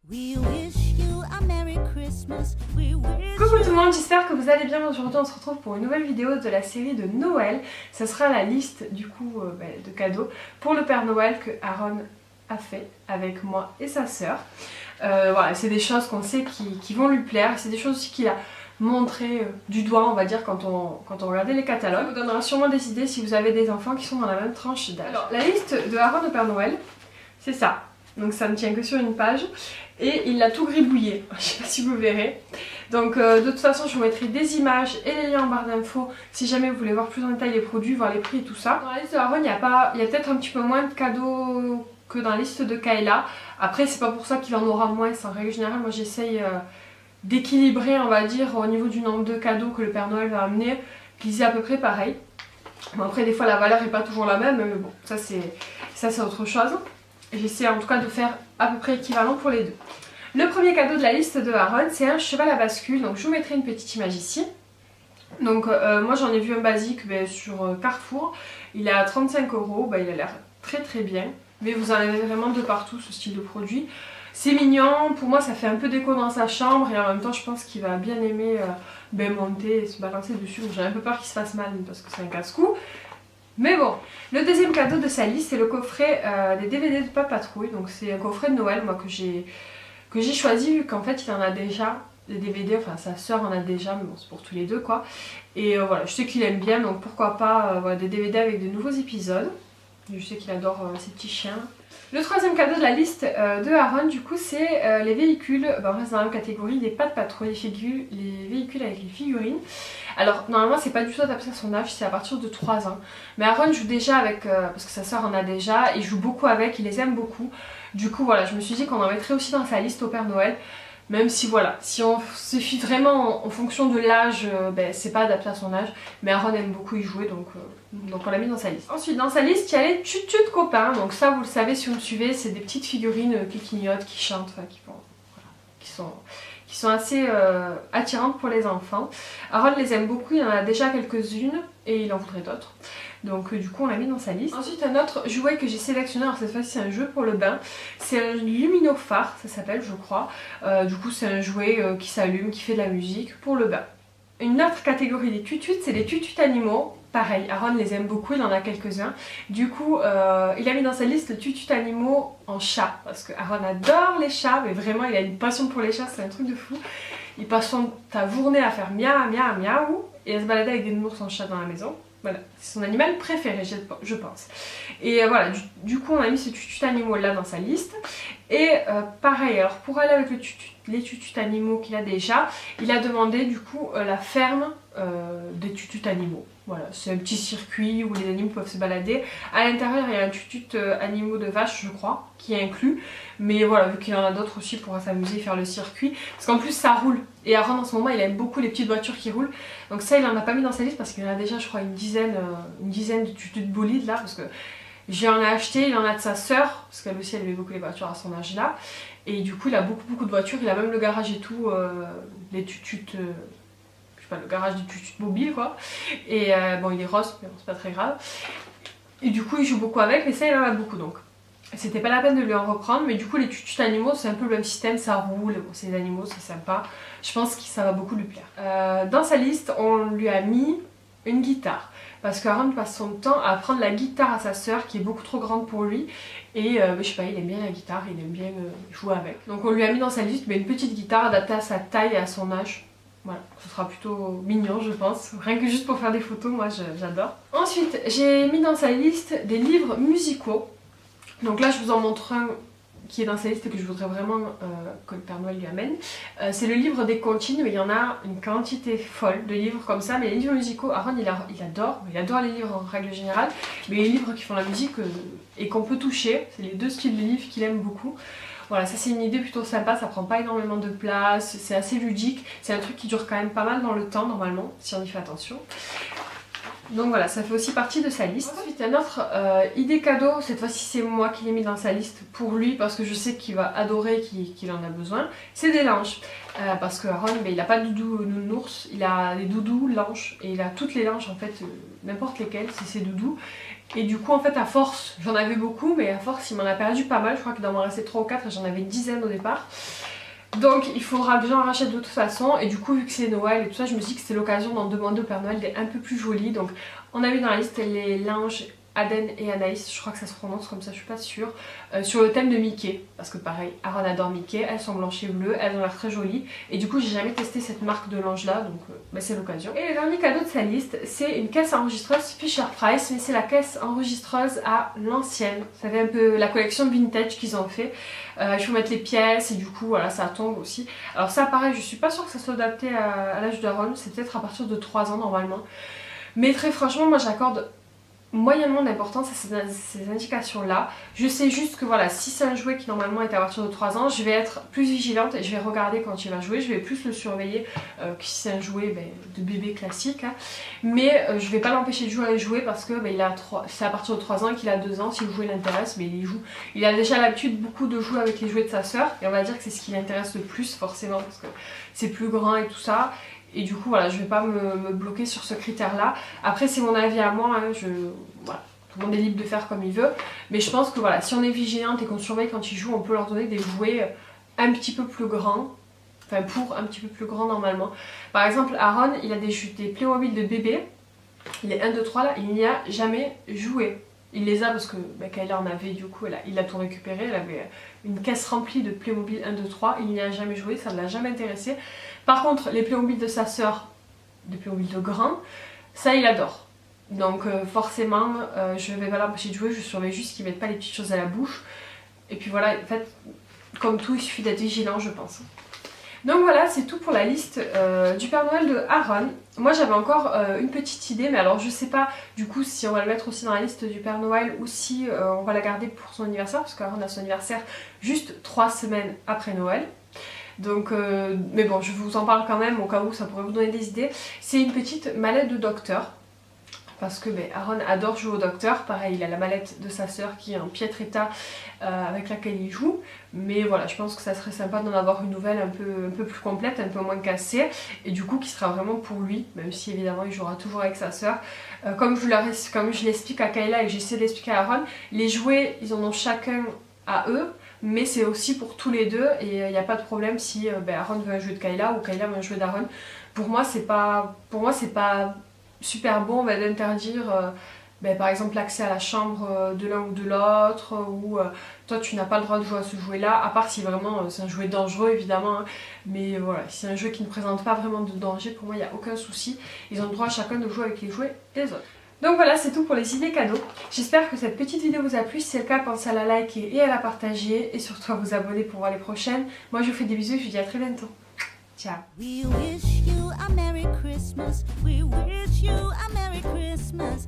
Coucou tout le monde, j'espère que vous allez bien. Aujourd'hui on se retrouve pour une nouvelle vidéo de la série de Noël. Ce sera la liste du coup de cadeaux pour le Père Noël que Aaron a fait avec moi et sa sœur. Voilà, c'est des choses qu'on sait qui vont lui plaire, c'est des choses aussi qu'il a montré du doigt on va dire quand on regardait les catalogues. Ça vous donnera sûrement des idées si vous avez des enfants qui sont dans la même tranche d'âge. Alors la liste de Aaron au Père Noël, c'est ça. Donc ça ne tient que sur une page et il l'a tout gribouillé, je sais pas si vous verrez. Donc de toute façon je vous mettrai des images et les liens en barre d'infos si jamais vous voulez voir plus en détail les produits, voir les prix et tout ça. Dans la liste de Aaron il y a peut-être un petit peu moins de cadeaux que dans la liste de Kayla. Après c'est pas pour ça qu'il en aura moins, en règle générale moi j'essaye d'équilibrer on va dire au niveau du nombre de cadeaux que le Père Noël va amener, qu'ils aient à peu près pareil. Bon, après des fois la valeur est pas toujours la même mais bon ça c'est autre chose. J'essaie en tout cas de faire à peu près équivalent pour les deux. Le premier cadeau de la liste de Aaron, c'est un cheval à bascule. Donc je vous mettrai une petite image ici. Donc moi j'en ai vu un basique sur Carrefour. Il est à 35 €. Il a l'air très très bien. Mais vous en avez vraiment de partout ce style de produit. C'est mignon. Pour moi ça fait un peu déco dans sa chambre. Et en même temps je pense qu'il va bien aimer monter et se balancer dessus. J'ai un peu peur qu'il se fasse mal parce que c'est un casse-cou. Mais bon, le deuxième cadeau de sa liste c'est le coffret des DVD de Papatrouille. Donc c'est un coffret de Noël moi que j'ai choisi vu qu'en fait il en a déjà des DVD, enfin sa soeur en a déjà mais bon c'est pour tous les deux quoi. Et voilà, je sais qu'il aime bien donc pourquoi pas voilà, des DVD avec de nouveaux épisodes. Je sais qu'il adore ces petits chiens. Le troisième cadeau de la liste de Aaron du coup c'est les véhicules, on reste dans la même catégorie, des Pat Patrouille, les véhicules avec les figurines. Alors normalement c'est pas du tout adapté à son âge, c'est à partir de 3 ans. Mais Aaron joue déjà avec, parce que sa soeur en a déjà, il joue beaucoup avec, il les aime beaucoup. Du coup voilà, je me suis dit qu'on en mettrait aussi dans sa liste au Père Noël. Même si voilà, si on se fie vraiment en fonction de l'âge, c'est pas adapté à son âge. Mais Aaron aime beaucoup y jouer donc on l'a mis dans sa liste. Ensuite dans sa liste il y a les tutus de copains. Donc ça vous le savez si vous me suivez, c'est des petites figurines qui clignotent, qui chantent, enfin, qui sont assez attirantes pour les enfants. Aaron les aime beaucoup, il en a déjà quelques-unes et il en voudrait d'autres. Donc du coup on l'a mis dans sa liste. Ensuite un autre jouet que j'ai sélectionné, alors cette fois-ci c'est un jeu pour le bain. C'est un luminophare, ça s'appelle je crois. Du coup c'est un jouet qui s'allume, qui fait de la musique pour le bain. Une autre catégorie des tutus, c'est les tutus animaux. Pareil, Aaron les aime beaucoup, il en a quelques-uns. Du coup, il a mis dans sa liste le tutus animaux en chat. Parce que Aaron adore les chats, mais vraiment il a une passion pour les chats, c'est un truc de fou. Il passe son journée à faire miaou, miaou, miaou et à se balader avec des nounours en chat dans la maison. Voilà, c'est son animal préféré je pense. Et voilà, du coup on a mis ce tutus animaux là dans sa liste. Et pareil, alors pour aller avec les tutus animaux qu'il a déjà, il a demandé du coup la ferme des tutus animaux. Voilà, c'est un petit circuit où les animaux peuvent se balader. À l'intérieur il y a un tutut animaux de vache je crois, qui est inclus. Mais voilà, vu qu'il y en a d'autres aussi, il pourra s'amuser et faire le circuit. Parce qu'en plus ça roule. Et Aaron en ce moment il aime beaucoup les petites voitures qui roulent. Donc ça il en a pas mis dans sa liste parce qu'il en a déjà je crois une dizaine de tutus de bolides là. Parce que j'en ai acheté, il en a de sa sœur. Parce qu'elle aussi elle aimait beaucoup les voitures à son âge là. Et du coup il a beaucoup de voitures, il a même le garage et tout, les tutus... le garage du tutus mobile quoi. Et bon il est rose mais bon, c'est pas très grave. Et du coup il joue beaucoup avec mais ça il en a beaucoup donc. C'était pas la peine de lui en reprendre mais du coup les tutus animaux c'est un peu le même système, ça roule, bon, c'est des animaux, c'est sympa. Je pense que ça va beaucoup lui plaire. Dans sa liste on lui a mis une guitare. Parce qu'Aaron passe son temps à apprendre la guitare à sa sœur qui est beaucoup trop grande pour lui. Et je sais pas, il aime bien la guitare, il aime bien jouer avec. Donc on lui a mis dans sa liste une petite guitare adaptée à sa taille et à son âge. Voilà, ce sera plutôt mignon je pense, rien que juste pour faire des photos, moi j'adore. Ensuite j'ai mis dans sa liste des livres musicaux. Donc là je vous en montre un qui est dans sa liste et que je voudrais vraiment que le Père Noël lui amène. C'est le livre des comptines, mais il y en a une quantité folle de livres comme ça. Mais les livres musicaux, Aaron il adore les livres en règle générale. Mais les livres qui font la musique et qu'on peut toucher, c'est les deux styles de livres qu'il aime beaucoup. Voilà, ça c'est une idée plutôt sympa, ça prend pas énormément de place, c'est assez ludique. C'est un truc qui dure quand même pas mal dans le temps normalement, si on y fait attention. Donc voilà, ça fait aussi partie de sa liste. Ensuite, un autre idée cadeau, cette fois-ci c'est moi qui l'ai mis dans sa liste pour lui parce que je sais qu'il va adorer, qu'il en a besoin. C'est des langes. Parce que Aaron, il n'a pas de doudou nounours, il a des doudous langes et il a toutes les langes en fait, n'importe lesquelles, c'est ses doudous. Et du coup en fait à force, j'en avais beaucoup mais à force il m'en a perdu pas mal, je crois qu'il doit m'en rester 3 ou 4 et j'en avais une dizaine au départ. Donc il faudra que j'en rachète de toute façon et du coup vu que c'est Noël et tout ça je me dis que c'était l'occasion d'en demander au Père Noël des un peu plus jolis. Donc on a mis dans la liste les linges Aden et Anaïs, je crois que ça se prononce comme ça, je suis pas sûre, sur le thème de Mickey, parce que pareil, Aaron adore Mickey, elles sont blanches et bleues, elles ont l'air très jolies, et du coup j'ai jamais testé cette marque de linge là, donc c'est l'occasion. Et le dernier cadeau de sa liste, c'est une caisse enregistreuse Fisher-Price, mais c'est la caisse enregistreuse à l'ancienne, vous savez un peu la collection vintage qu'ils ont fait, il faut mettre les pièces et du coup voilà ça tombe aussi. Alors ça pareil, je suis pas sûre que ça soit adapté à l'âge d'Aaron, c'est peut-être à partir de 3 ans normalement, mais très franchement moi j'accorde moyennement d'importance à ces indications là. Je sais juste que voilà, si c'est un jouet qui normalement est à partir de 3 ans, je vais être plus vigilante et je vais regarder quand il va jouer, je vais plus le surveiller que si c'est un jouet de bébé classique, hein. Mais je vais pas l'empêcher de jouer à les jouets parce que c'est à partir de 3 ans qu'il a 2 ans, si le jouet l'intéresse, mais il joue. Il a déjà l'habitude beaucoup de jouer avec les jouets de sa sœur et on va dire que c'est ce qui l'intéresse le plus forcément parce que c'est plus grand et tout ça. Et du coup voilà, je vais pas me bloquer sur ce critère là. Après c'est mon avis à moi, hein, voilà, tout le monde est libre de faire comme il veut. Mais je pense que voilà, si on est vigilante et qu'on surveille quand ils jouent, on peut leur donner des jouets un petit peu plus grands. Enfin pour un petit peu plus grand normalement. Par exemple Aaron, il a des Playmobil de bébé. Les 1, 2, 3 là, il n'y a jamais joué. Il les a parce que Kayla en avait, du coup il a tout récupéré, elle avait une caisse remplie de Playmobil 1, 2, 3, il n'y a jamais joué, ça ne l'a jamais intéressé. Par contre les Playmobil de sa sœur, des Playmobil de grand, ça il adore. Donc forcément je ne vais pas l'empêcher de jouer, je surveille juste qu'ils ne mettent pas les petites choses à la bouche. Et puis voilà, en fait comme tout il suffit d'être vigilant je pense. Donc voilà, c'est tout pour la liste du Père Noël de Aaron. Moi j'avais encore une petite idée, mais alors je sais pas du coup si on va le mettre aussi dans la liste du Père Noël ou si on va la garder pour son anniversaire, parce qu'Aaron a son anniversaire juste 3 semaines après Noël. Donc, mais bon, je vous en parle quand même au cas où ça pourrait vous donner des idées. C'est une petite mallette de docteur. Parce que Aaron adore jouer au docteur, pareil il a la mallette de sa sœur qui est en piètre état avec laquelle il joue. Mais voilà, je pense que ça serait sympa d'en avoir une nouvelle un peu plus complète, un peu moins cassée. Et du coup qui sera vraiment pour lui, même si évidemment il jouera toujours avec sa sœur. Comme je l'explique à Kayla et que j'essaie d'expliquer à Aaron, les jouets ils en ont chacun à eux. Mais c'est aussi pour tous les deux et il n'y a pas de problème si Aaron veut un jouet de Kayla ou Kayla veut un jouet d'Aaron. Pour moi c'est pas super bon d'interdire par exemple l'accès à la chambre de l'un ou de l'autre, ou toi tu n'as pas le droit de jouer à ce jouet là, à part si vraiment c'est un jouet dangereux évidemment, hein. Mais voilà, si c'est un jeu qui ne présente pas vraiment de danger, pour moi il n'y a aucun souci, ils ont le droit chacun de jouer avec les jouets des autres. Donc voilà, c'est tout pour les idées cadeaux. J'espère que cette petite vidéo vous a plu. Si c'est le cas, pensez à la liker et à la partager et surtout à vous abonner pour voir les prochaines. Moi je vous fais des bisous et je vous dis à très bientôt. Ciao. We wish you a Merry Christmas. We wish you a Merry Christmas.